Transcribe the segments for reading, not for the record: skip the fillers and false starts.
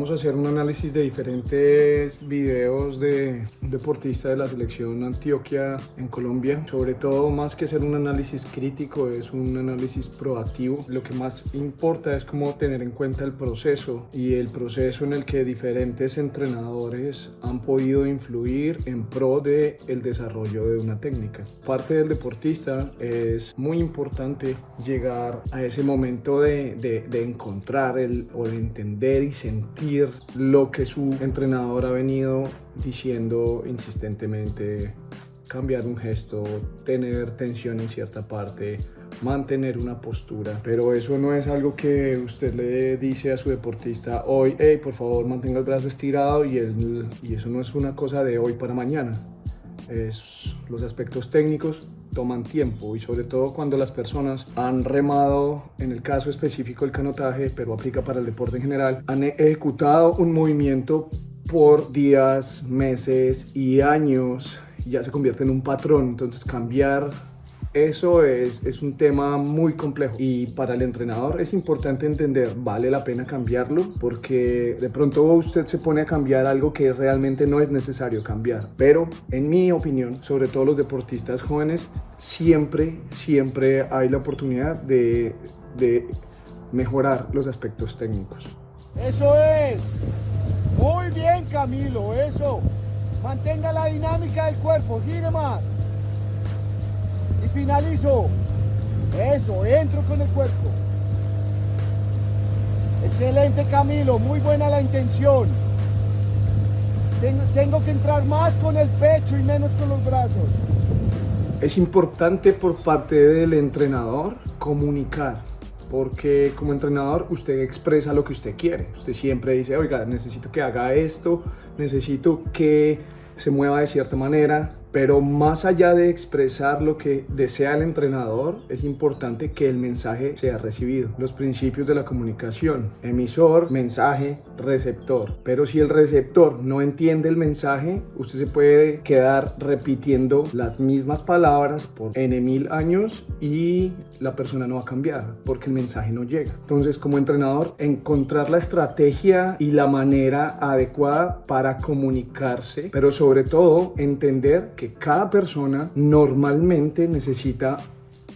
vamos a hacer un análisis de diferentes videos de un deportista de la selección Antioquia en Colombia. Sobre todo, más que hacer un análisis crítico, es un análisis proactivo. Lo que más importa es cómo tener en cuenta el proceso y el proceso en el que diferentes entrenadores han podido influir en pro de el desarrollo de una técnica. Parte del deportista es muy importante llegar a ese momento de encontrar o de entender y sentir lo que su entrenador ha venido diciendo insistentemente: cambiar un gesto, tener tensión en cierta parte, mantener una postura. Pero eso no es algo que usted le dice a su deportista hoy: hey, por favor, mantenga el brazo estirado, y eso no es una cosa de hoy para mañana. Los aspectos técnicos toman tiempo, y sobre todo cuando las personas han remado, en el caso específico del canotaje, pero aplica para el deporte en general, han ejecutado un movimiento por días, meses y años, ya se convierte en un patrón. Entonces cambiar eso es un tema muy complejo, y para el entrenador es importante entender, vale la pena cambiarlo, porque de pronto usted se pone a cambiar algo que realmente no es necesario cambiar. Pero en mi opinión, sobre todo los deportistas jóvenes, siempre hay la oportunidad de mejorar los aspectos técnicos. Eso es. Muy bien, Camilo, eso. Mantenga la dinámica del cuerpo, gire más. Y finalizo. Eso, entro con el cuerpo. Excelente, Camilo, muy buena la intención. Tengo que entrar más con el pecho y menos con los brazos. Es importante por parte del entrenador comunicar, porque como entrenador usted expresa lo que usted quiere. Usted siempre dice: oiga, necesito que haga esto, necesito que se mueva de cierta manera. Pero más allá de expresar lo que desea el entrenador, es importante que el mensaje sea recibido. Los principios de la comunicación: emisor, mensaje, receptor. Pero si el receptor no entiende el mensaje, usted se puede quedar repitiendo las mismas palabras por N.000 años y la persona no va a cambiar porque el mensaje no llega. Entonces, como entrenador, encontrar la estrategia y la manera adecuada para comunicarse, pero sobre todo entender que cada persona normalmente necesita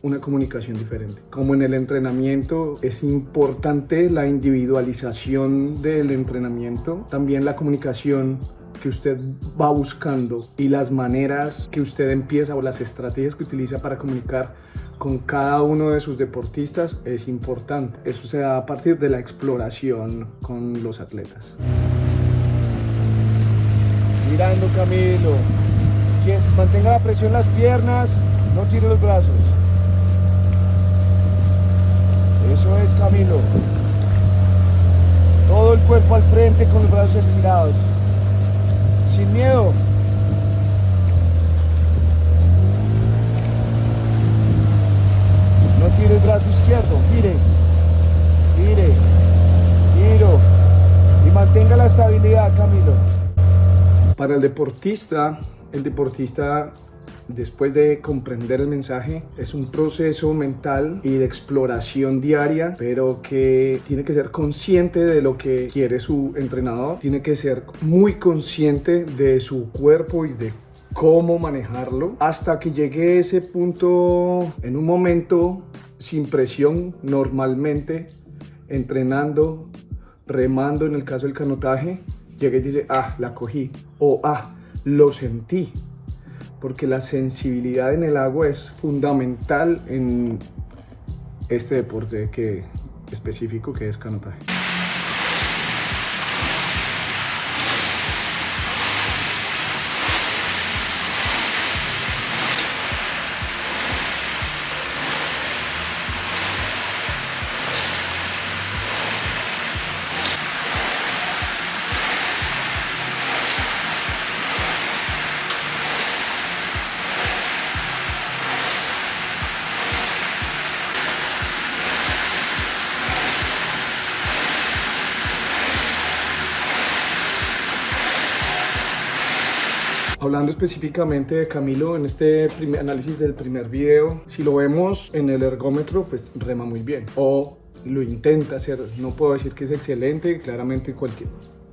una comunicación diferente. Como en el entrenamiento es importante la individualización del entrenamiento, también la comunicación que usted va buscando y las maneras que usted empieza, o las estrategias que utiliza para comunicar con cada uno de sus deportistas, es importante. Eso se da a partir de la exploración con los atletas. Mirando, Camilo. Mantenga la presión en las piernas, no tire los brazos. Eso es, Camilo. Todo el cuerpo al frente con los brazos estirados. Sin miedo. No tire el brazo izquierdo, gire. Gire. Giro. Y mantenga la estabilidad, Camilo. Para el deportista, después de comprender el mensaje, es un proceso mental y de exploración diaria, pero que tiene que ser consciente de lo que quiere su entrenador, tiene que ser muy consciente de su cuerpo y de cómo manejarlo, hasta que llegue a ese punto en un momento sin presión, normalmente entrenando, remando en el caso del canotaje, llega y dice: ah, la cogí, o ah, lo sentí. Porque la sensibilidad en el agua es fundamental en este deporte específico que es canotaje. Hablando específicamente de Camilo, en este análisis del primer video, si lo vemos en el ergómetro, pues rema muy bien, o lo intenta hacer. No puedo decir que es excelente, claramente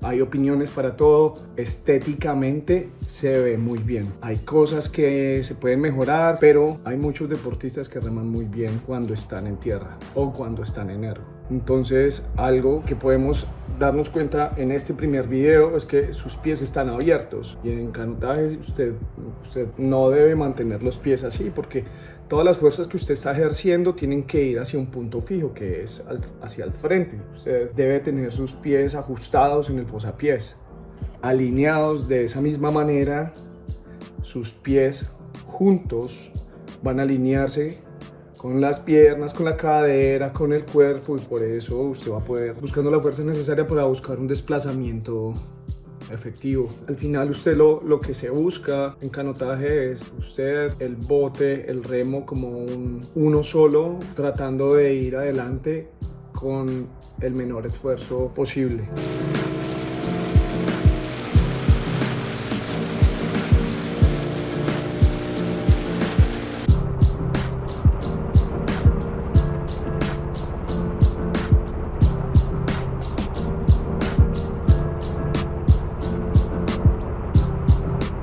Hay opiniones para todo. Estéticamente se ve muy bien. Hay cosas que se pueden mejorar, pero hay muchos deportistas que reman muy bien cuando están en tierra o cuando están en ergo. Entonces, algo que podemos darnos cuenta en este primer video es que sus pies están abiertos, y en canotaje usted no debe mantener los pies así, porque todas las fuerzas que usted está ejerciendo tienen que ir hacia un punto fijo, que es hacia el frente. Usted debe tener sus pies ajustados en el posapiés, alineados de esa misma manera. Sus pies juntos van a alinearse con las piernas, con la cadera, con el cuerpo, y por eso usted va a poder buscando la fuerza necesaria para buscar un desplazamiento efectivo. Al final usted lo que se busca en canotaje es usted, el bote, el remo como uno solo, tratando de ir adelante con el menor esfuerzo posible.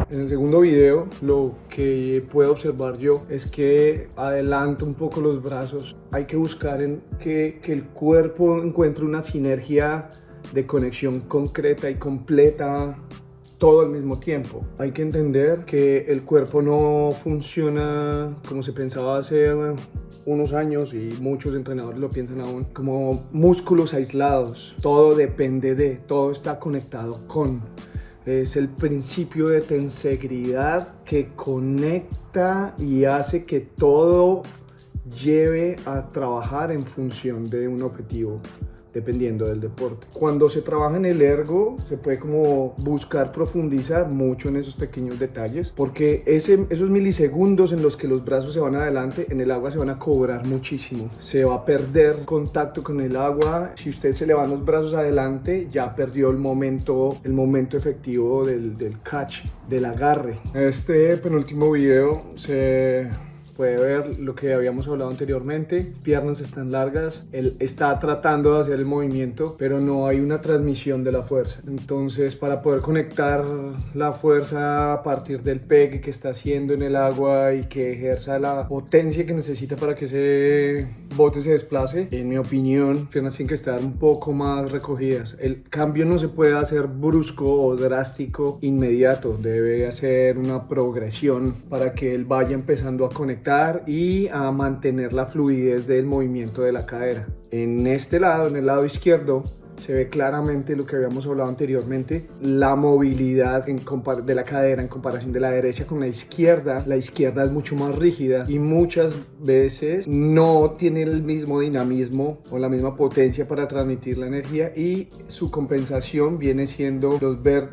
En el segundo video, lo que puedo observar yo es que adelanta un poco los brazos. Hay que buscar que el cuerpo encuentre una sinergia de conexión concreta y completa todo al mismo tiempo. Hay que entender que el cuerpo no funciona como se pensaba hace unos años, y muchos entrenadores lo piensan aún, como músculos aislados. Todo depende todo está conectado con. Es el principio de tensegridad que conecta y hace que todo lleve a trabajar en función de un objetivo, dependiendo del deporte. Cuando se trabaja en el ergo, se puede como buscar profundizar mucho en esos pequeños detalles, porque esos milisegundos en los que los brazos se van adelante, en el agua se van a cobrar muchísimo. Se va a perder contacto con el agua. Si usted se le van los brazos adelante, ya perdió el momento efectivo del catch, del agarre. En este penúltimo video se puede ver lo que habíamos hablado anteriormente. Piernas están largas, él está tratando de hacer el movimiento, pero no hay una transmisión de la fuerza. Entonces, para poder conectar la fuerza a partir del pegue que está haciendo en el agua y que ejerza la potencia que necesita para que ese bote se desplace, en mi opinión, piernas tienen que estar un poco más recogidas. El cambio no se puede hacer brusco o drástico inmediato, debe hacer una progresión para que él vaya empezando a conectar y a mantener la fluidez del movimiento de la cadera. En este lado, en el lado izquierdo, se ve claramente lo que habíamos hablado anteriormente, la movilidad de la cadera en comparación de la derecha con la izquierda. La izquierda es mucho más rígida y muchas veces no tiene el mismo dinamismo o la misma potencia para transmitir la energía, y su compensación viene siendo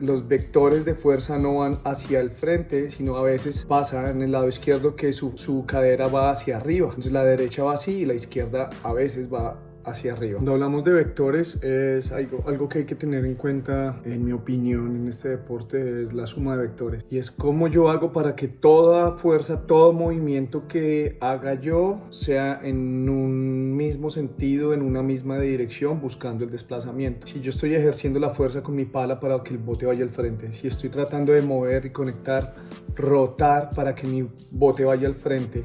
los vectores de fuerza no van hacia el frente, sino a veces pasa en el lado izquierdo que su cadera va hacia arriba. Entonces la derecha va así y la izquierda a veces va hacia arriba. Cuando hablamos de vectores, es algo que hay que tener en cuenta, en mi opinión, en este deporte, es la suma de vectores. Y es cómo yo hago para que toda fuerza, todo movimiento que haga yo sea en un mismo sentido, en una misma dirección, buscando el desplazamiento. Si yo estoy ejerciendo la fuerza con mi pala para que el bote vaya al frente, si estoy tratando de mover y conectar, rotar para que mi bote vaya al frente,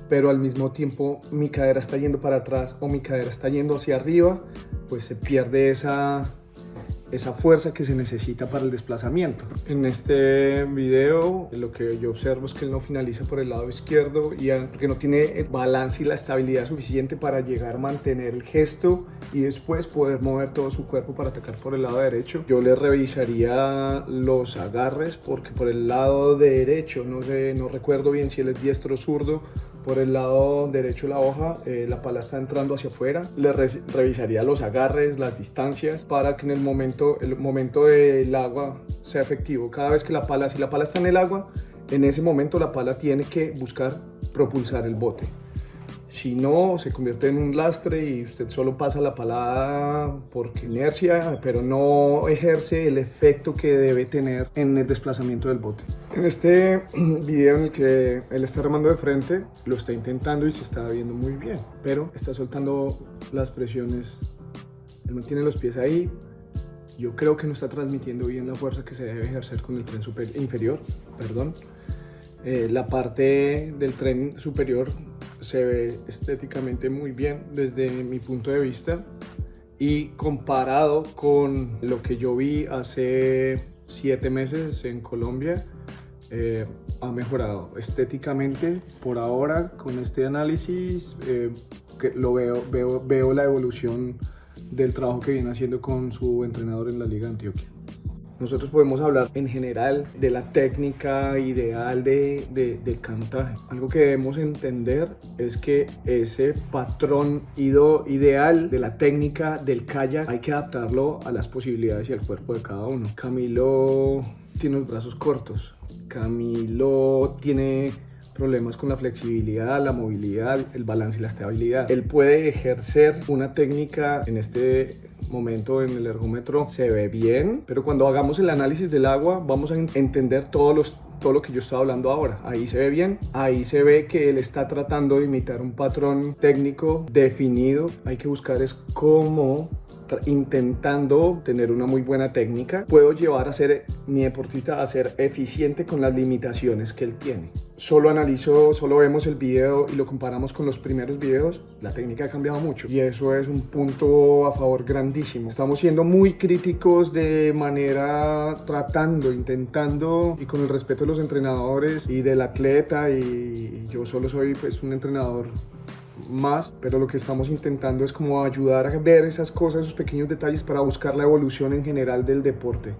pero al mismo tiempo mi cadera está yendo para atrás o mi cadera está yendo hacia arriba, pues se pierde esa fuerza que se necesita para el desplazamiento. En este video lo que yo observo es que él no finaliza por el lado izquierdo, porque no tiene el balance y la estabilidad suficiente para llegar a mantener el gesto y después poder mover todo su cuerpo para atacar por el lado derecho. Yo le revisaría los agarres, porque por el lado derecho, no recuerdo bien si él es diestro o zurdo. Por el lado derecho de la hoja, la pala está entrando hacia afuera. Le revisaría los agarres, las distancias, para que en el momento del agua sea efectivo. Cada vez que si la pala está en el agua, en ese momento la pala tiene que buscar propulsar el bote. Si no, se convierte en un lastre y usted solo pasa la pala por inercia, pero no ejerce el efecto que debe tener en el desplazamiento del bote. En este video en el que él está remando de frente, lo está intentando y se está viendo muy bien, pero está soltando las presiones. Él mantiene los pies ahí. yo creo que no está transmitiendo bien la fuerza que se debe ejercer con el tren inferior. La parte del tren superior se ve estéticamente muy bien desde mi punto de vista, y comparado con lo que yo vi hace 7 meses en Colombia, ha mejorado estéticamente. Por ahora, con este análisis, que lo veo la evolución del trabajo que viene haciendo con su entrenador en la Liga de Antioquia. Nosotros podemos hablar en general de la técnica ideal del canotaje. Algo que debemos entender es que ese patrón ideal de la técnica del kayak hay que adaptarlo a las posibilidades y al cuerpo de cada uno. Camilo tiene los brazos cortos. Camilo tiene problemas con la flexibilidad, la movilidad, el balance y la estabilidad. Él puede ejercer una técnica en este momento en el ergómetro, se ve bien, pero cuando hagamos el análisis del agua vamos a entender todo lo que yo estaba hablando ahora. Ahí se ve bien, ahí se ve que él está tratando de imitar un patrón técnico definido. Hay que buscar es cómo, intentando tener una muy buena técnica, puedo llevar a ser mi deportista a ser eficiente con las limitaciones que él tiene. Solo vemos el video y lo comparamos con los primeros videos, la técnica ha cambiado mucho y eso es un punto a favor grandísimo. Estamos siendo muy críticos de manera, intentando y con el respeto de los entrenadores y del atleta, y yo solo soy pues un entrenador más, pero lo que estamos intentando es como ayudar a ver esas cosas, esos pequeños detalles para buscar la evolución en general del deporte.